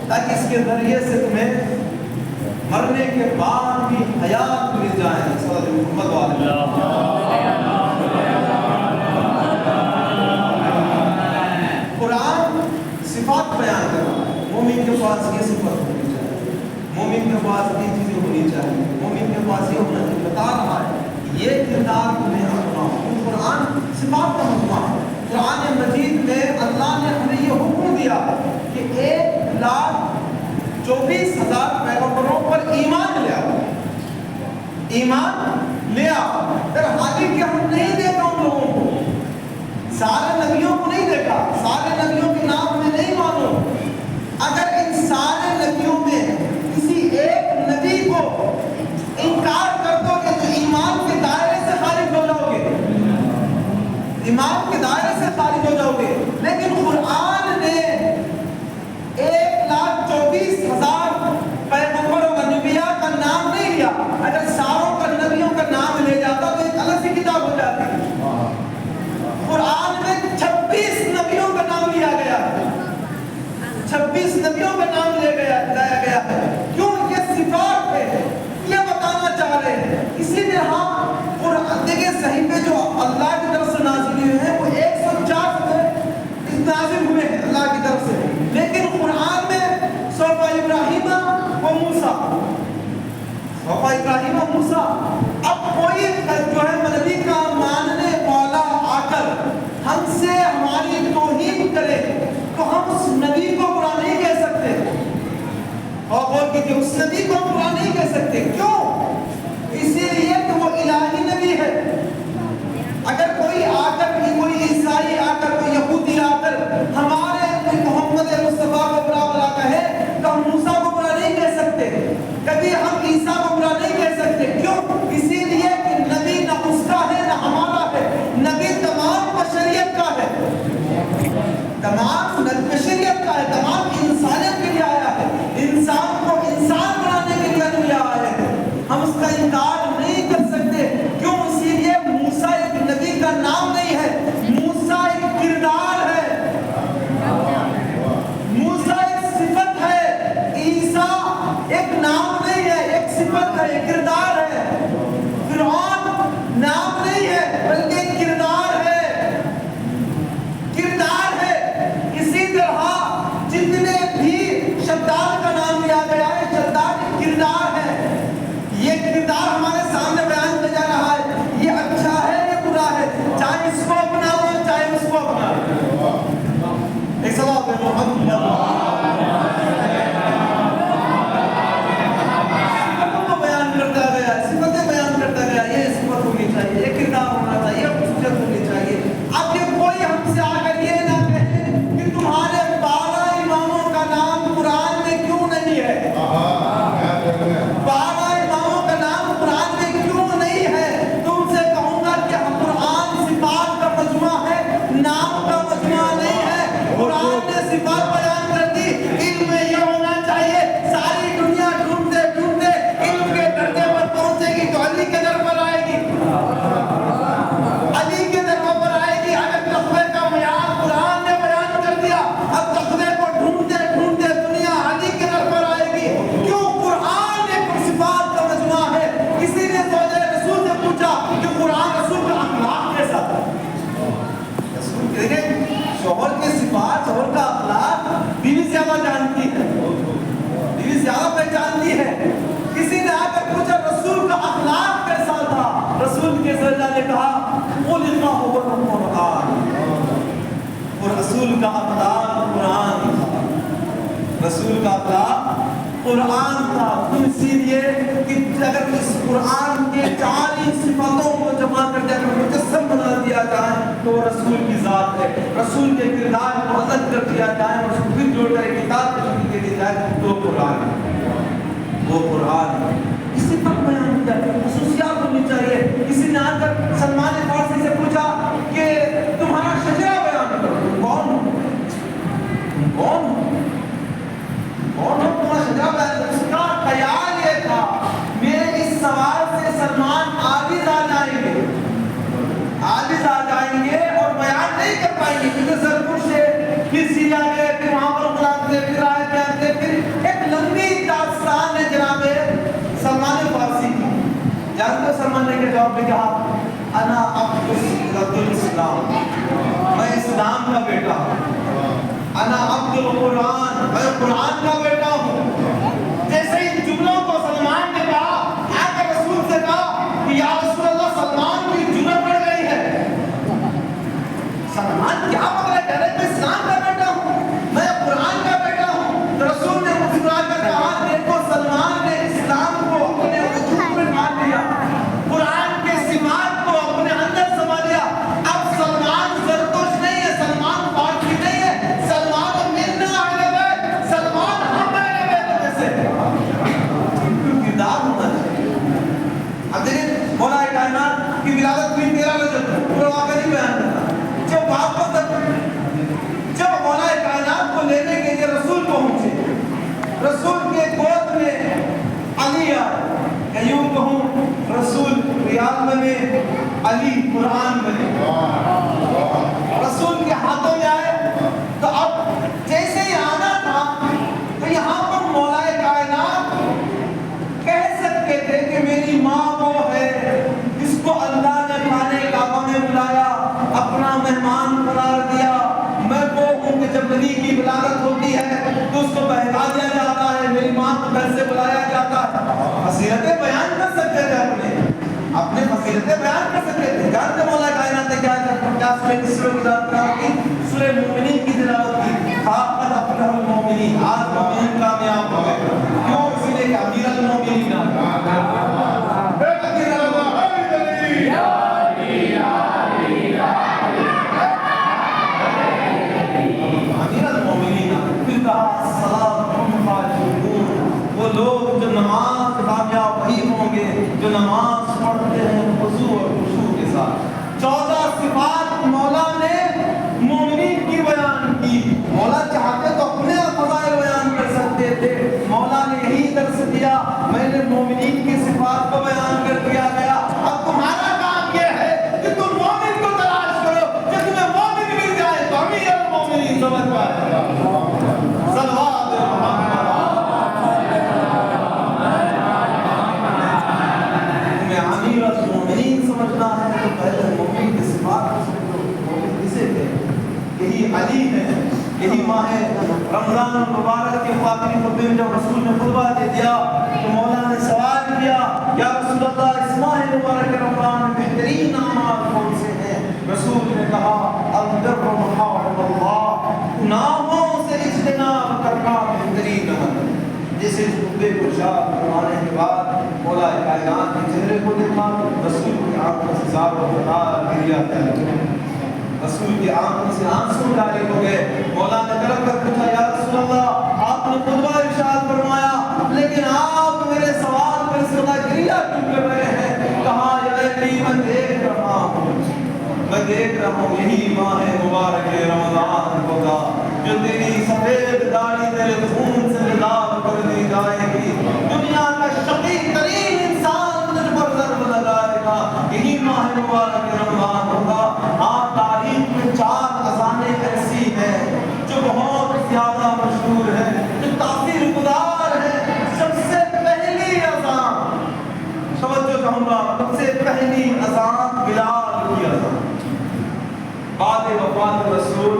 تاکہ اس کے ذریعے سے تمہیں مرنے کے بعد بھی حیات مل جائے. صلی محمد والے قرآن صفات بیان کر رہا ہے. مومن کے پاس یہ صفت ہونی چاہیے, مومن کے پاس یہ چیزیں ہونی چاہیے, مومن کے پاس یہ ہونا چاہیے. بتا رہا ہے یہ کردار تمہیں اپنا. قرآن صفات کا مجموعہ ہے. قرآن مجید میں اللہ نے ہمیں یہ حکم دیا کہ 1,24,000 پیغمبروں پر ایمان لے آؤ, ایمان لے آؤ. حالانکہ ہم نہیں دیکھا ان لوگوں کو, سارے نبیوں کو نہیں دیکھا, سارے نبیوں کے نام میں نہیں مانو. اگر ان سارے نبیوں میں کسی ایک نبی کو انکار کر دو گے تو ایمان کے دائرے سے خارج ہو جاؤ گے, ایمان کے دائرے سے خارج ہو جاؤ گے. لیکن قرآن نے 1,24,000 پیغمبروں کا نبیاء کا نام نہیں لیا. اگر ساروں کا نبیوں کا نام لے جاتا تو ایک الگ سی کتاب ہو جاتی. قرآن میں 26 نبیوں کا نام لیا گیا, 26 نبیوں کا نام لایا گیا ہے. کیوں؟ یہ صفات ہے, یہ بتانا چاہ رہے ہیں. اسی لیے ہم قرآن دیکھیں صحیفے جو اللہ کی طرف سے نازل ہوئے ہیں وہ 104 نازل ہوئے ہیں اللہ کی طرف سے. لیکن قرآن میں صحف ابراہیم و موسیٰ, صحف ابراہیم و موسیٰ. اب کوئی جو ہے نبی کا ماننے والا آ کر ہم سے ہماری توہین کرے تو ہم اس نبی کو برا نہیں کہہ سکتے, اور بول کے اس نبی کو ہم برا نہیں کہہ سکتے. کیوں؟ اسی لیے کہ وہ الہی نبی ہے. اگر کوئی آ کر, کوئی عیسائی آ کر, کوئی یہودی آ کر ہمارے محمد مصطفیٰ کو برا بلا کہے تو ہم موسیٰ کو برا نہیں کہہ سکتے, کبھی ہم عیسیٰ کو برا نہیں کہہ سکتے. کیوں؟ اسی لیے کہ نبی نہ اس کا ہے نہ ہمارا ہے, نبی تمام بشریت کا ہے, تمام بشریت کا ہے, تمام انسانیت کے لیے آیا ہے, انسان کو انسان بنانے کے لیے نبی آیا ہے. ہم اس کا انکار نہیں کر سکتے. کیوں؟ اسی لیے موسیٰ ایک نبی کا نام نہیں ہے, موسیٰ ایک کردار ہے, موسیٰ ایک صفت ہے, عیسیٰ ایک نام نہیں ہے, ایک صفت ہے, ایک کردار ہے. فرعون نام نہیں ہے بلکہ ایک کردار ہے, کردار ہے. اسی طرح جتنے بھی شداد کا نام لیا گیا ہے, شداد ایک کردار ہے. یہ کردار ہمارے سامنے بیان کیا جا رہا ہے, یہ اچھا ہے یہ برا ہے, چاہے اس کو اپناؤ چاہے اس کو اپناؤ. ایک سوال ہے محمد صفتوں کو بیان کرتا گیا, صفتیں بیان کرتا گیا. یہ صفت ہونی چاہیے, یہ کردار ہونا چاہیے, خصوصیت ہونی چاہیے. اب یہ کوئی ہم سے آ کر یہ نہ کہے کہ تمہارے 12 اماموں کا نام قرآن میں کیوں نہیں ہے, 12 اماموں کا نام قرآن میں کیوں نہیں ہے. تم سے کہوں گا کہ قرآن صفات کا مجموعہ ہے, نام کا مجموعہ نہیں ہے. قرآن نے صفات بیان کر دی. علم یہ ہونا چاہیے ساری دنیا ڈھونڈتے ڈھونڈتے علم کے درجے پر پہنچے گی تو علی کے در پر آئے گی, علی کے در پر آئے گی. اگر تقوی کا معیار قرآن نے بیان کر دیا, اب تقوی کو ڈھونڈتے ڈھونڈتے دنیا علی کے در پر آئے گی. کیوں؟ قرآن ایک صفات کا مجموعہ ہے. اسی نے زوجہ رسول سے پوچھا کہ قرآن رسول کا اخلاق کیسا تھا. دیکھیں شوہر کی صفات, شوہر کا اخلاق بیوی زیادہ جانتی ہے, بیوی زیادہ پہچانتی ہے. کسی نے آ کر پوچھا رسول کا اخلاق کیسا تھا, رسول کے زوجہ نے کہا خلق هو القرآن, اور رسول کا اخلاق قرآن تھا, رسول کا اخلاق قرآن تھا. اسی لیے کہ اگر اس قرآن کے 40 صفاتوں کو جمع کر دیا کر مجسم بنا دیا جائے تو رسول کی ذات ہے, رسول کے کردار کو الگ کر دیا جائے اور اس کو پھر جوڑ کر کتاب دے دی جائے تو قرآن ہے, وہ قرآن ہے. اس صفت بیان کیا, خصوصیات ہونی چاہیے. کسی نے آ کر سلمان فارسی سے پوچھا کہ تمہارا شجرہ بیان کرو, کون کون کون ہو تمہارا شجرہ بیان کرو. اس کا خیال یہ تھا میرے اس سوال سے سلمان عاجز آ جائیں گے, عاجز آ جائیں گے اور بیان نہیں کر پائیں گے, کیونکہ زرگوش سے پھر سیریا گئے, پھر وہاں پر غلام تھے, پھر آئے بیان تھے, پھر مسلمان نے کیا جواب میں کہا انا عبد الاسلام، میں اسلام کا بیٹا ہوں، انا عبد القرآن، میں قرآن کا بیٹا ہوں۔ جیسے ان جملوں کو سلمان نے کہا، آ کر رسول سے کہا کہ یا رسول اللہ سلمان کی جرأت بڑھ گئی ہے۔ سلمان کیا پکڑا کہہ رہے میں اسلام کا بیٹا ہوں، میں قرآن کا بیٹا ہوں۔ تو رسول نے مسکرا کر کہا دیکھو سلمان نے اسلام کو اپنے وجود میں ڈال لیا، قرآن کے صفات کو اپنے اندر سما لیا۔ اب سلمان زرتوش نہیں ہے، سلمان فارسی نہیں ہے، سلمان ملنا اہل بیت، سلمان ہم اہل بیت میں سے کردار ہونا چاہیے۔ اب دیکھیں مولا کائنات کی ولادت ہوئی 13 رجب، پورا واقعہ نہیں بیان کرتا۔ جب مولا کائنات کو لینے کے لیے رسول پہنچے، رسول کے گود میں علی آئے، یوں کہوں رسول ریاض میں علی قرآن میں، رسول کے ہاتھوں میں آئے۔ تو اب جیسے ہی آنا تھا تو یہاں پر مولا کائنات کہہ سکتے تھے کہ میری ماں وہ ہے جس کو اللہ نے خانے کعبہ میں بلایا، اپنا مہمان قرار دیا۔ میں وہ ہوں کہ جب نبی کی ولادت ہوتی ہے تو اس کو بہلا دیا جاتا ہے، میری ماں کو گھر سے بلایا جاتا ہے۔ فضیلتیں بیان کر سکتے تھے، اپنے فضیلتیں بیان کر سکتے تھے۔ جانتے مولا کائنات نے کیا سورہ کی تلاوت کی؟ سورہ مومنین کی تلاوت کی۔ قد افلح المومنین، آج مومن کامیاب ہو گئے۔ کیوں؟ اس لیے کہ امیر المومنین وہ لوگ جو نماز کامیاب وہی ہوں گے جو نماز پڑھتے ہیں خضوع اور خشوع کے ساتھ۔ 14 صفات مولا نے مومنین کی بیان کی۔ مولا چاہتے تو اپنے فضائل بیان کر سکتے تھے، مولا نے یہی درس دیا، میں نے مومنین کی صفات کو بیان کر دیا گیا۔ اب تمہارا کام یہ ہے کہ تم مومن کو تلاش کرو، جب تمہیں مومن مل جائے تو امیر المومنین سمجھ پائے گا۔ صلوات سمجھنا ہے تو پہلے مومن کی صفات کو سمجھو۔ مومن کسے تھے؟ یہی علی ہے، یہی ماہ رمضان المبارک کے خاتمی خطبے میں جب رسول نے خطبہ دے دیا تو مولا نے سوال کیا یا رسول اللہ اس ماہ مبارک رمضان میں بہترین اعمال کون سے ہیں؟ رسول نے کہا البر محارب اللہ، گناہوں سے اجتناب کرنا بہترین عمل ہے۔ جس خطبے کو شاد فرمانے کے بعد مولا کائنات کے چہرے کو دیکھا، رسول کی آنکھوں سے زار و فتار گریا تھا، رسول کی آنکھوں سے آنسو جاری ہو گئے۔ مولا نے طرف کر پوچھا یا رسول اللہ آپ نے خطبہ ارشاد فرمایا لیکن آپ میرے سوال پر صدا گریا کیوں کر رہے ہیں؟ کہا یا علی میں دیکھ رہا ہوں یہی ماہ مبارک رمضان ہوگا جو تیری سفید داڑھی تیرے خون سے لال کر دی جائے گی، دنیا کا شقی ترین انسان تجھ پر ضرب لگائے گا، یہی ماہ مبارک رمضان ہوگا۔ آج تاریخ میں 4 اذانیں ایسی ہیں جو بہت زیادہ مشہور ہیں، جو تاثیر گزار ہیں۔ سب سے پہلی اذان توجہ چاہوں گا، سب سے پہلی اذان بلال کی اذان، بعد وفات رسول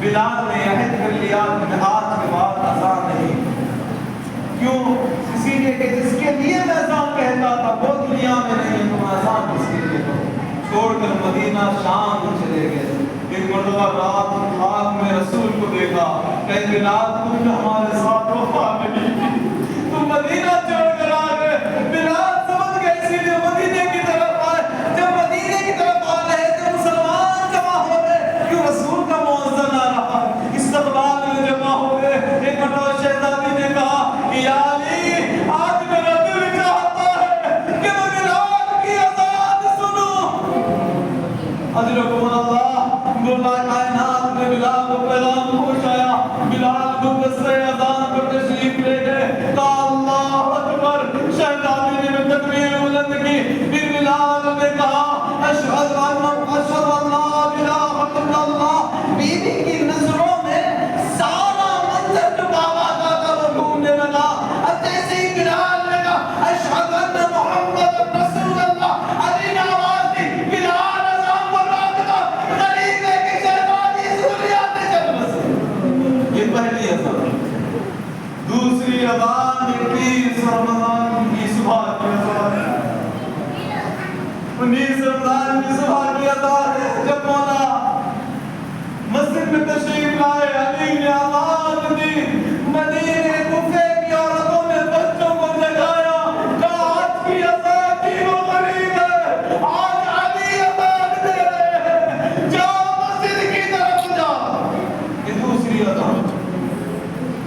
بلال نے عہد کر لیا کہ آج کے بعد اذان نہیں۔ کیوں؟ اسی لیے کہ جس کے لیے میں اذان کہتا تھا وہ دنیا میں نہیں ہے، تم اذان کس کے لیے کرو؟ چھوڑ کر مدینہ شام چلے گئے۔ ایک مرتبہ رات خواب میں رسول کو دیکھا کہ بلال تم نے ہمارے ساتھ وفا نہیں کی، تم مدینہ چھوڑ کر آ گئے۔ بلال سمجھ گئے، اسی لیے مدینے کی طرف آئے۔ جب مدینے کی طرف آ رہے تھے مسلمان جمع ہو گئے، کیوں رسول کا مؤذن آ رہا ہے، استقبال میں جمع ہو گئے۔ ایک بٹور شہزادی نے کہا کہ یا علی آج میرا دل چاہتا ہے کہ میں بلال کی اذان سنوں۔ اجرکم اللہ، مولا کائنات نے بلال کو پیغام پہنچایا، بلال کو قصرِ اذان پر تشریف لے گئے۔ کہا اللہ اکبر، شہزادی نے تکبیر بلند کی، پھر بلال نے کہا اشہد ان لا الہ الا اللہ۔ بیوی کی نظروں میں سارا منظر جو بابا کا وہ ڈھونڈنے لگا، اور جیسے ہی بلال نے کہا اشہد ان محمد رسول اللہ، اذان 21 رمضان کی صبح کی اذان ہے، 19 رمضان کی صبح کی اذان ہے، جب مولا مسجد میں تشریف لائے، علی نے آواز دی، مدینے کوفے کی عورتوں نے بچوں کو جگایا، کہا آج کی اذان کی وہ غریب ہے، آج علی اذان دے رہے ہیں، جاؤ مسجد کی طرف جاؤ۔ یہ دوسری اذان،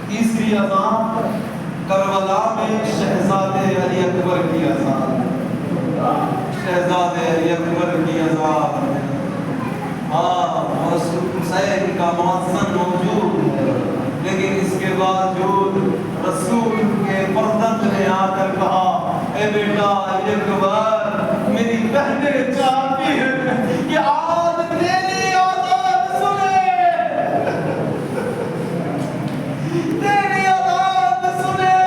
تیسری اذان کربلا میں شہزادے علی اکبر کی اذان، شہزادے علی اکبر کی اذان، رسول حسین کا مؤذن موجود ہے، لیکن اس کے باوجود رسول کے فرزند نے آ کر کہا، اے بیٹا علی اکبر، میری بہنیں چاہتی ہیں کہ آج تیری آزان سنے، تیری آزان سنے،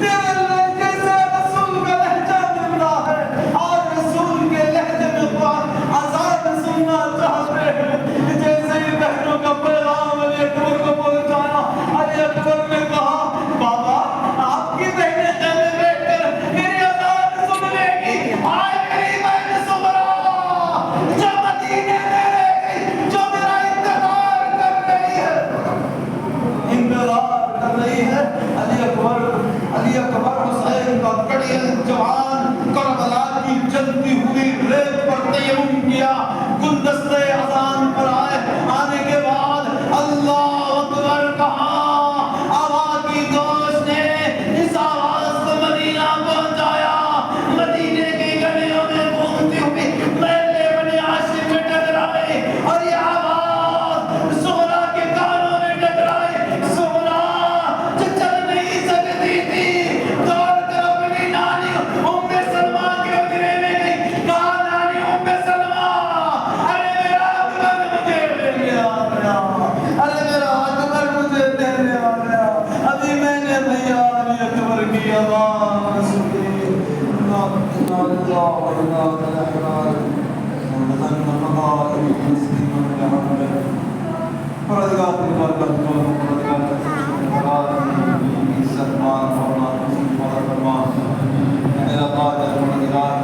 تیرے لہجے سے رسول کا لہجہ ملتا ہے، آج رسول کے لہجے میں قرآن آزان سننا چاہتے ہیں، جیسے ہی بہنوں کا پیغام علی اکبر کو پہنچانا، علی اکبر نے کہا، بابا آپ کی بہنیں گھر میں بیٹھ کر میری آزان سن لے گی، آئے میری بہن صغرا جو مدینے میں رہ گئی، جو میرا انتظار کر رہی ہے، انتظار کر رہی ہے۔ علی اکبر حسین کا کڑی جوان کربلا کی جلتی ہوئی ریت پر تیمم کیا، گلدستے اذان پر آئے، آنے کے بعد اللہ اکبر کہا، آواز کی گوش نے اس آواز کو مدینہ پہنچایا، مدینے کی گلیوں میں گھومتی ہوئی محلے بنی ہاشم میں ٹکرائی، اور یہ آواز زہرا کے کانوں میں ٹکرائی، زہرا جو چل نہیں سکتی تھی، دوڑ کر اپنی نانی ام سلمہ کے اترے میں گئی، کہا نانی ام سلمہ، ارے میرا اکبر مجھے لینے آ گیا، ارے میرا اکبر مجھے لینے آ گیا، ابھی میں نے بھیا علی اکبر کی آواز سنی، میرا تاج پروردگار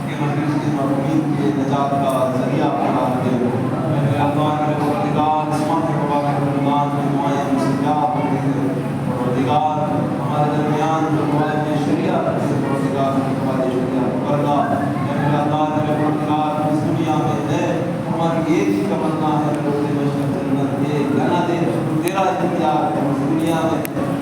کے مجلس کی مرحومین کے نجات کا ذریعہ قرار دے، میرے اللہ کے پروردگار اس ماہ مبارک رمضان کی دعائیں مستجاب فرما، پروردگار ہمارے درمیان جو مولانا شریعت سے پروردگار کی ہماری شریعت کرنا، میرے اللہ کے پروردگار اس دنیا میں ہے، ہماری ایک ہی تمنا ہے روزے مشرق جنت ایک گنا دے، تیرا اختیار ہے، اس دنیا میں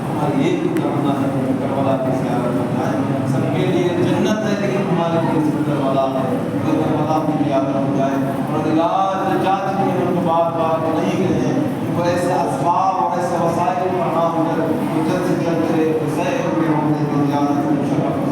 ہماری ایک ہی تمنا ہے کہ کربلا کی زیارت ہو جائے، سب کے لیے جنت ہے لیکن ہمارے لیے کربلا ہے، جو کربلا کی زیارت ہو جائے، پروردگار جو چاہ چکے ہیں ان کو بار بار نہیں گئے ہیں، ان کو ایسے اسباب اور ایسے وسائل فراہم کر جلد سے جلد حسین کے ہونے کی زیارت